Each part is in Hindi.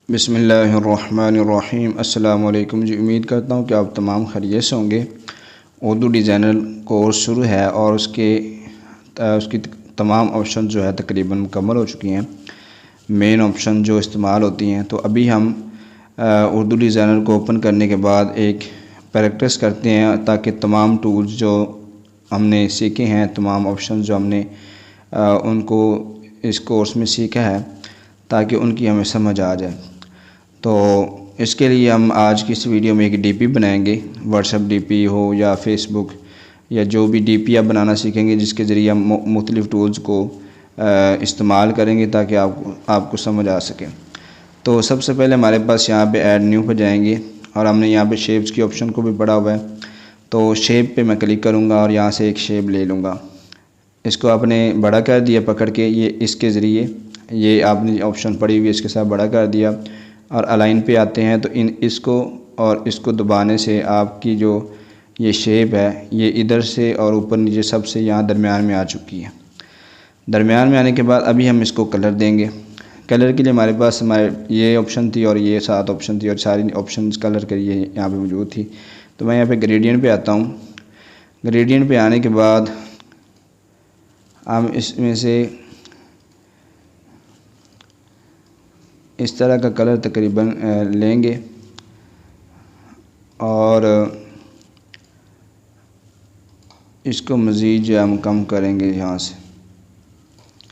बिस्मिल्लाहिर्रहमानिर्रहीम। अस्सलामु अलैकुम जी। उम्मीद करता हूँ कि आप तमाम खैरियत से होंगे। उर्दू डिज़ाइनर कोर्स शुरू है और उसकी तमाम ऑप्शन जो है तकरीबन मुकम्मल हो चुकी हैं। मेन ऑप्शन जो इस्तेमाल होती हैं, तो अभी हम उर्दू डिज़ाइनर को ओपन करने के बाद एक प्रैक्टिस करते हैं ताकि तमाम टूल्स जो हमने सीखे हैं, तमाम ऑप्शन जो हमने उनको इस कोर्स में सीखा है, ताकि उनकी हमें समझ आ जाए। तो इसके लिए हम आज की इस वीडियो में एक डीपी बनाएंगे। व्हाट्सएप डीपी हो या फेसबुक या जो भी डीपी आप बनाना सीखेंगे, जिसके ज़रिए हम मुख्तलिफ़ टूल्स को इस्तेमाल करेंगे ताकि आपको समझ आ सके। तो सबसे पहले हमारे पास यहाँ पे ऐड न्यू पर जाएंगे और हमने यहाँ पे शेप्स की ऑप्शन को भी पढ़ा हुआ है। तो शेप पे मैं क्लिक करूँगा और यहाँ से एक शेप ले लूँगा। इसको आपने बड़ा कर दिया पकड़ के, ये इसके ज़रिए ये आपने ऑप्शन पड़ी हुई है, इसके साथ बड़ा कर दिया और अलाइन पे आते हैं। तो इसको और इसको दबाने से आपकी जो ये शेप है, ये इधर से और ऊपर नीचे सबसे यहाँ दरमियान में आ चुकी है। दरमियान में आने के बाद अभी हम इसको कलर देंगे। कलर के लिए हमारे पास ये ऑप्शन थी और ये 7 ऑप्शन थी और सारी ऑप्शन कलर के लिए यहाँ पे मौजूद थी। तो मैं यहाँ पे ग्रेडियंट पे आता हूँ। ग्रेडियंट पे आने के बाद हम इसमें से इस तरह का कलर तकरीबन लेंगे और इसको मज़ीद जो हम कम करेंगे। यहाँ से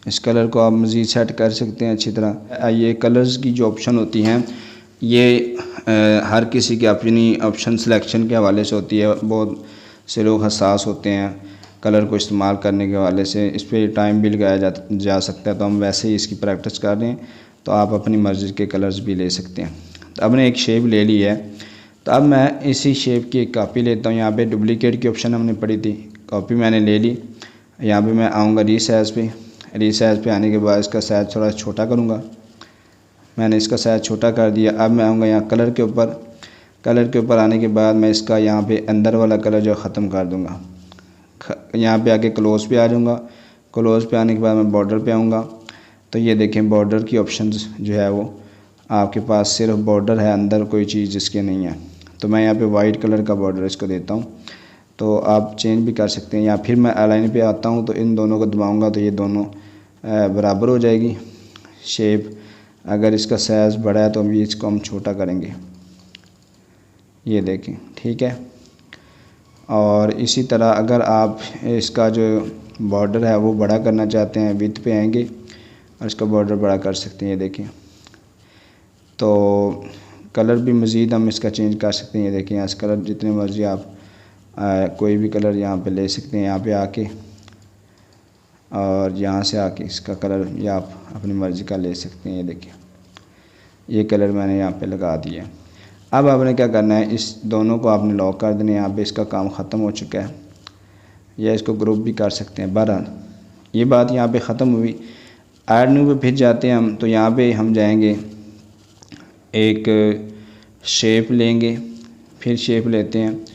इस कलर को आप मज़ीद सेट कर सकते हैं अच्छी तरह। ये कलर्स की जो ऑप्शन होती हैं, ये हर किसी की अपनी ऑप्शन सिलेक्शन के हवाले से होती है। बहुत से लोग हसास होते हैं कलर को इस्तेमाल करने के हवाले से, इस पर टाइम भी लगाया जा सकता है। तो हम वैसे ही इसकी प्रैक्टिस कर रहे हैं, तो आप अपनी मर्ज़ी के कलर्स भी ले सकते हैं। तो अब ने एक शेप ले ली है, तो अब मैं इसी शेप की एक कॉपी लेता हूँ। यहाँ पे डुप्लीकेट की ऑप्शन हमने पढ़ी थी, कॉपी मैंने ले ली। यहाँ पे मैं आऊँगा रीसाइज़ पे। रीसाइज़ पे आने के बाद इसका साइज़ थोड़ा छोटा करूँगा। मैंने इसका साइज़ छोटा कर दिया। अब मैं आऊँगा यहाँ कलर के ऊपर। कलर के ऊपर आने के बाद मैं इसका यहाँ पे अंदर वाला कलर जो ख़त्म कर दूँगा। यहाँ पे आके क्लोज़ पे आ जाऊँगा। क्लोज़ पे आने के बाद मैं बॉर्डर पे आऊँगा। तो ये देखें, बॉर्डर की ऑप्शंस जो है वो आपके पास सिर्फ बॉर्डर है, अंदर कोई चीज़ इसके नहीं है। तो मैं यहाँ पे वाइट कलर का बॉर्डर इसको देता हूँ। तो आप चेंज भी कर सकते हैं। या फिर मैं अलाइन पे आता हूँ, तो इन दोनों को दबाऊँगा तो ये दोनों बराबर हो जाएगी शेप। अगर इसका साइज़ बड़ा है तो अभी इसको हम छोटा करेंगे, ये देखें, ठीक है। और इसी तरह अगर आप इसका जो बॉर्डर है वो बड़ा करना चाहते हैं, विड्थ पे आएंगे और इसका बॉर्डर बड़ा कर सकते हैं, ये देखें। तो कलर भी मज़ीद हम इसका चेंज कर सकते हैं। ये देखें, यहाँ से कलर जितने मर्ज़ी आप कोई भी कलर यहाँ पे ले सकते हैं। यहाँ पे आके और यहाँ से आके इसका कलर या आप अपनी मर्ज़ी का ले सकते हैं। ये देखिए, ये कलर मैंने यहाँ पे लगा दिया। अब आपने क्या करना है, इस दोनों को आपने लॉक कर देना है। यहाँ पे इसका काम ख़त्म हो चुका है, या इसको ग्रुप भी कर सकते हैं। बहरहाल ये बात यहाँ पे ख़त्म हुई। ऐड न्यू पे फिर जाते हैं हम। तो यहाँ पे हम जाएंगे, एक शेप लेंगे, फिर शेप लेते हैं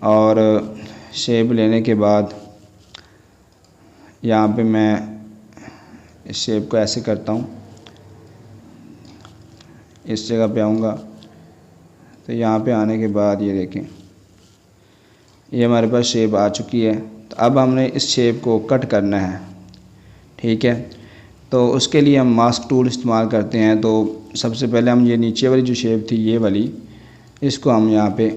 और शेप लेने के बाद यहाँ पे मैं इस शेप को ऐसे करता हूँ। इस जगह पे आऊँगा, तो यहाँ पे आने के बाद ये देखें, ये हमारे पास शेप आ चुकी है। तो अब हमने इस शेप को कट करना है, ठीक है। तो उसके लिए हम मास्क टूल इस्तेमाल करते हैं। तो सबसे पहले हम ये नीचे वाली जो शेप थी, ये वाली, इसको हम यहाँ पे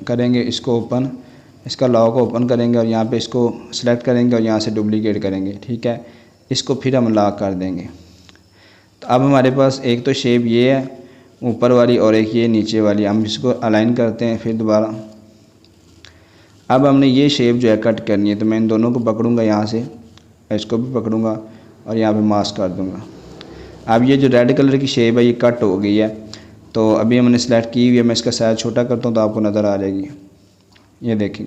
करेंगे, इसको ओपन, इसका लॉक ओपन करेंगे और यहाँ पे इसको सिलेक्ट करेंगे और यहाँ से डुप्लीकेट करेंगे, ठीक है। इसको फिर हम लॉक कर देंगे। तो अब हमारे पास एक तो शेप ये है ऊपर वाली और एक ये नीचे वाली। हम इसको अलाइन करते हैं फिर दोबारा। अब हमने ये शेप जो है कट करनी है, तो मैं इन दोनों को पकड़ूँगा, यहाँ से इसको भी पकड़ूँगा और यहाँ पे मास्क कर दूँगा। अब ये जो रेड कलर की शेप है ये कट हो गई है। तो अभी हमने सेलेक्ट की हुई है। मैं इसका साइज़ छोटा करता हूँ तो आपको नज़र आ जाएगी। ये देखें,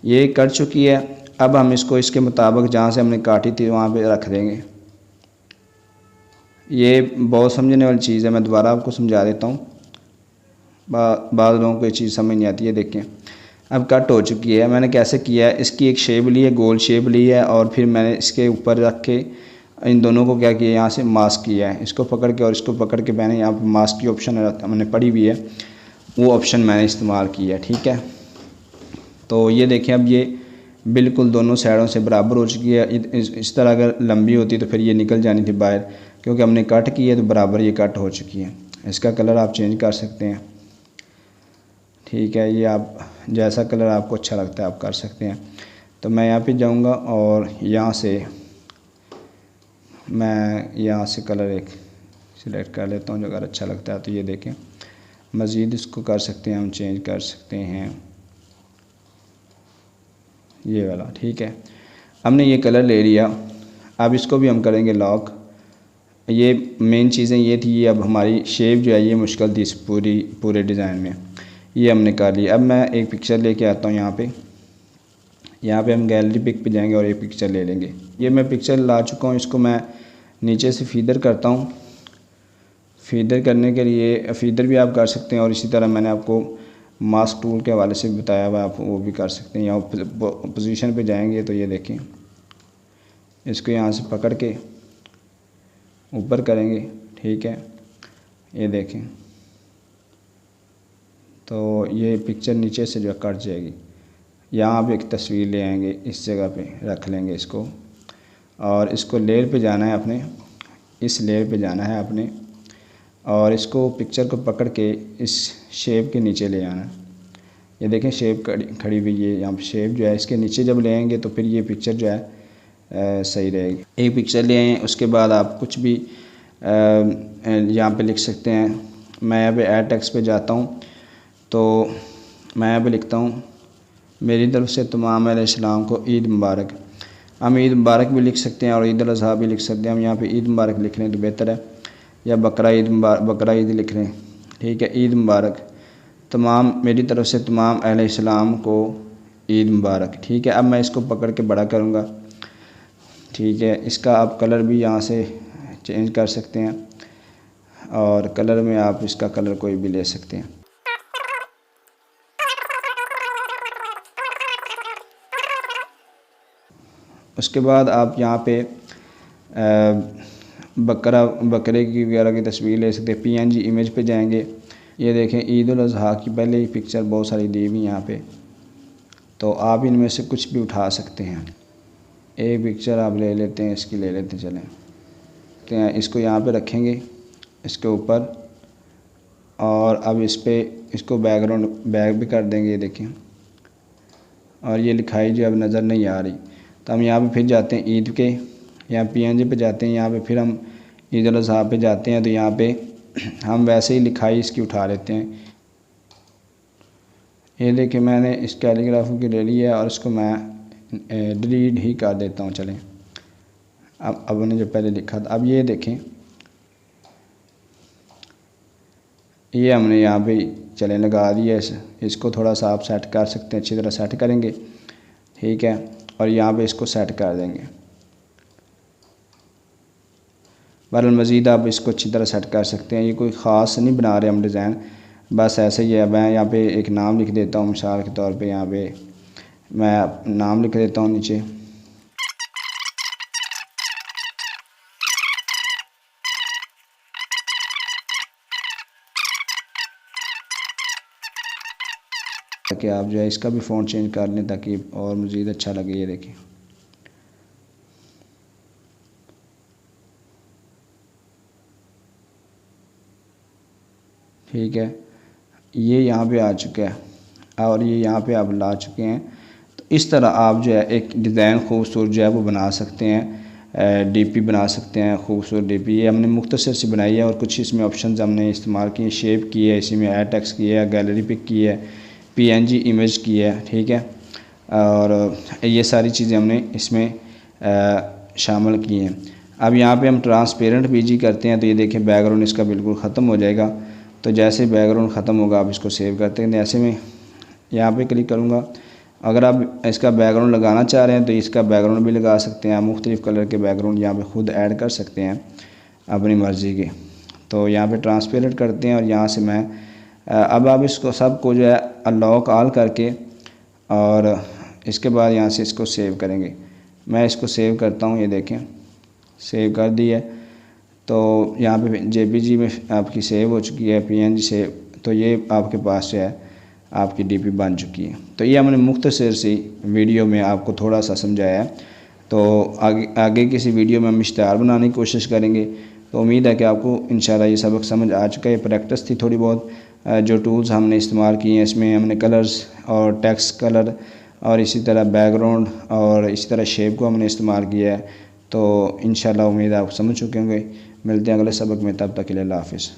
ये कट चुकी है। अब हम इसको इसके मुताबिक जहाँ से हमने काटी थी वहाँ पे रख देंगे। ये बहुत समझने वाली चीज़ है, मैं दोबारा आपको समझा देता हूँ। बाद लोगों को ये चीज़ समझ नहीं आती है। देखें, अब कट हो चुकी है। मैंने कैसे किया है, इसकी एक शेप ली है, गोल शेप ली है और फिर मैंने इसके ऊपर रख के इन दोनों को क्या किया, यहाँ से मास्क किया है। इसको पकड़ के और इसको पकड़ के मैंने यहाँ पर मास्क की ऑप्शन मैंने पड़ी हुई है, वो ऑप्शन मैंने इस्तेमाल किया है। ठीक है, तो ये देखें अब ये बिल्कुल दोनों साइडों से बराबर हो चुकी है। इस तरह अगर लंबी होती तो फिर ये निकल जानी थी बाहर, क्योंकि हमने कट की है तो बराबर ये कट हो चुकी है। इसका कलर आप चेंज कर सकते हैं। ठीक है, ये आप जैसा कलर आपको अच्छा लगता है आप कर सकते हैं। तो मैं यहाँ पे जाऊँगा और यहाँ से कलर एक सिलेक्ट कर लेता हूँ जो अगर अच्छा लगता है। तो ये देखें, मज़ीद इसको कर सकते हैं, हम चेंज कर सकते हैं ये वाला। ठीक है, हमने ये कलर ले लिया, अब इसको भी हम करेंगे लॉक। ये मेन चीज़ें ये थी, ये अब हमारी शेप जो है ये मुश्किल थी इस पूरे डिज़ाइन में, ये हमने कर लिया। अब मैं एक पिक्चर लेके आता हूँ यहाँ पे हम गैलरी पिक पे जाएंगे और एक पिक्चर ले लेंगे। ये मैं पिक्चर ला चुका हूँ, इसको मैं नीचे से फीदर करता हूँ। फीदर करने के लिए फीदर भी आप कर सकते हैं, और इसी तरह मैंने आपको मास्क टूल के हवाले से बताया हुआ, आप वो भी कर सकते हैं। यहाँ पोजीशन पे जाएंगे तो ये देखें, इसको यहाँ से पकड़ के ऊपर करेंगे। ठीक है, ये देखें, तो ये पिक्चर नीचे से जो कट जाएगी। यहाँ पे एक तस्वीर ले आएंगे, इस जगह पे रख लेंगे इसको, और इसको लेयर पे जाना है अपने, इस लेयर पे जाना है अपने, और इसको पिक्चर को पकड़ के इस शेप के नीचे ले आना है। ये देखें शेप खड़ी हुई है, यहाँ पे शेप जो है इसके नीचे जब ले आएंगे तो फिर ये पिक्चर जो है सही रहेगी। एक पिक्चर ले आएँ, उसके बाद आप कुछ भी यहाँ पे लिख सकते हैं। मैं यहाँ पे ऐड टेक्स्ट पे जाता हूँ, तो मैं यहाँ पे लिखता हूँ, मेरी तरफ से तमाम अलैहिस्सलाम को ईद मुबारक। हम ईद मुबारक भी लिख सकते हैं और ईद उल अज़हा भी लिख सकते हैं। हम यहाँ पे ईद मुबारक लिख लें तो बेहतर है, या बकरा ईद लिख लें। ठीक है, ईद मुबारक तमाम, मेरी तरफ से तमाम अलैहिस्सलाम को ईद मुबारक। ठीक है, अब मैं इसको पकड़ के बड़ा करूँगा। ठीक है, इसका आप कलर भी यहाँ से चेंज कर सकते हैं, और कलर में आप इसका कलर कोई भी ले सकते हैं। उसके बाद आप यहाँ पे बकरे की वगैरह की तस्वीर ले सकते हैं। PNG इमेज पे जाएंगे, ये देखें ईद उल अज़हा की पहले ही पिक्चर बहुत सारी दी हुई यहाँ पे, तो आप इनमें से कुछ भी उठा सकते हैं। एक पिक्चर आप ले लेते हैं, इसकी ले लेते चलें, तो इसको यहाँ पे रखेंगे इसके ऊपर, और अब इसको बैकग्राउंड बैक भी कर देंगे। ये देखें, और ये लिखाई जो अब नज़र नहीं आ रही, तो हम यहाँ पे फिर जाते हैं ईद के, यहाँ PNG पे जाते हैं, यहाँ पे फिर हम ईद उल अज़हा पे जाते हैं, तो यहाँ पे हम वैसे ही लिखाई इसकी उठा लेते हैं। ये देखिए मैंने इस कैलीग्राफी की ले ली है, और इसको मैं डिलीट ही कर देता हूँ। चलें, अब मैंने जो पहले लिखा था, अब ये देखें, ये हमने यहाँ पे चलें लगा दिया। इसको थोड़ा सा आप सेट कर सकते हैं, अच्छी तरह सेट करेंगे। ठीक है, और यहाँ पे इसको सेट कर देंगे। बहरहाल मज़ीद आप इसको अच्छी तरह सेट कर सकते हैं। ये कोई ख़ास नहीं बना रहे हम डिज़ाइन, बस ऐसे ही है। मैं यहाँ पे एक नाम लिख देता हूँ, मिसाल के तौर पे यहाँ पे मैं नाम लिख देता हूँ नीचे। ताकि आप जो है इसका भी फ़ॉन्ट चेंज कर लें ताकि और मज़ीद अच्छा लगे। ये देखें, ठीक है, ये यहाँ पे आ चुका है, और ये यहाँ पे आप ला चुके हैं। तो इस तरह आप जो है एक डिज़ाइन खूबसूरत जो है वो बना सकते हैं। DP बना सकते हैं, खूबसूरत DP। ये हमने मुख्तसर से बनाई है, और कुछ इसमें ऑप्शंस हमने इस्तेमाल किए। शेप की है, इसी में ऐड टेक्स्ट की है, गैलरी पिक की है, PNG इमेज की है। ठीक है, और ये सारी चीज़ें हमने इसमें शामिल की हैं। अब यहाँ पे हम ट्रांसपेरेंट PG करते हैं, तो ये देखें बैकग्राउंड इसका बिल्कुल ख़त्म हो जाएगा। तो जैसे बैकग्राउंड ख़त्म होगा आप इसको सेव करते हैं। ऐसे में यहाँ पे क्लिक करूँगा। अगर आप इसका बैकग्राउंड लगाना चाह रहे हैं तो इसका बैकग्राउंड भी लगा सकते हैं। आप मुख्तलिफ़ कलर के बैकग्राउंड यहाँ पे ख़ुद ऐड कर सकते हैं अपनी मर्ज़ी के। तो यहाँ पे ट्रांसपेरेंट करते हैं, और यहाँ से मैं अब आप इसको सबको जो है अनलॉक ऑल करके, और इसके बाद यहाँ से इसको सेव करेंगे। मैं इसको सेव करता हूँ, ये देखें सेव कर दी है। तो यहाँ पे JPG में आपकी सेव हो चुकी है, PNG से। तो ये आपके पास जो है आपकी DP बन चुकी है। तो ये हमने मुख्तसर सी वीडियो में आपको थोड़ा सा समझाया है। तो आगे किसी वीडियो में हम इश्तिहार बनाने की कोशिश करेंगे। तो उम्मीद है कि आपको इंशाल्लाह ये सबक समझ आ चुका है। प्रैक्टिस थी थोड़ी बहुत। जो टूल्स हमने इस्तेमाल किए हैं इसमें हमने कलर्स और टेक्स्ट कलर और इसी तरह बैकग्राउंड और इसी तरह शेप को हमने इस्तेमाल किया है। तो इंशाल्लाह उम्मीद है आप समझ चुके होंगे। मिलते हैं अगले सबक में, तब तक के लिए अल्लाह हाफ़िज़।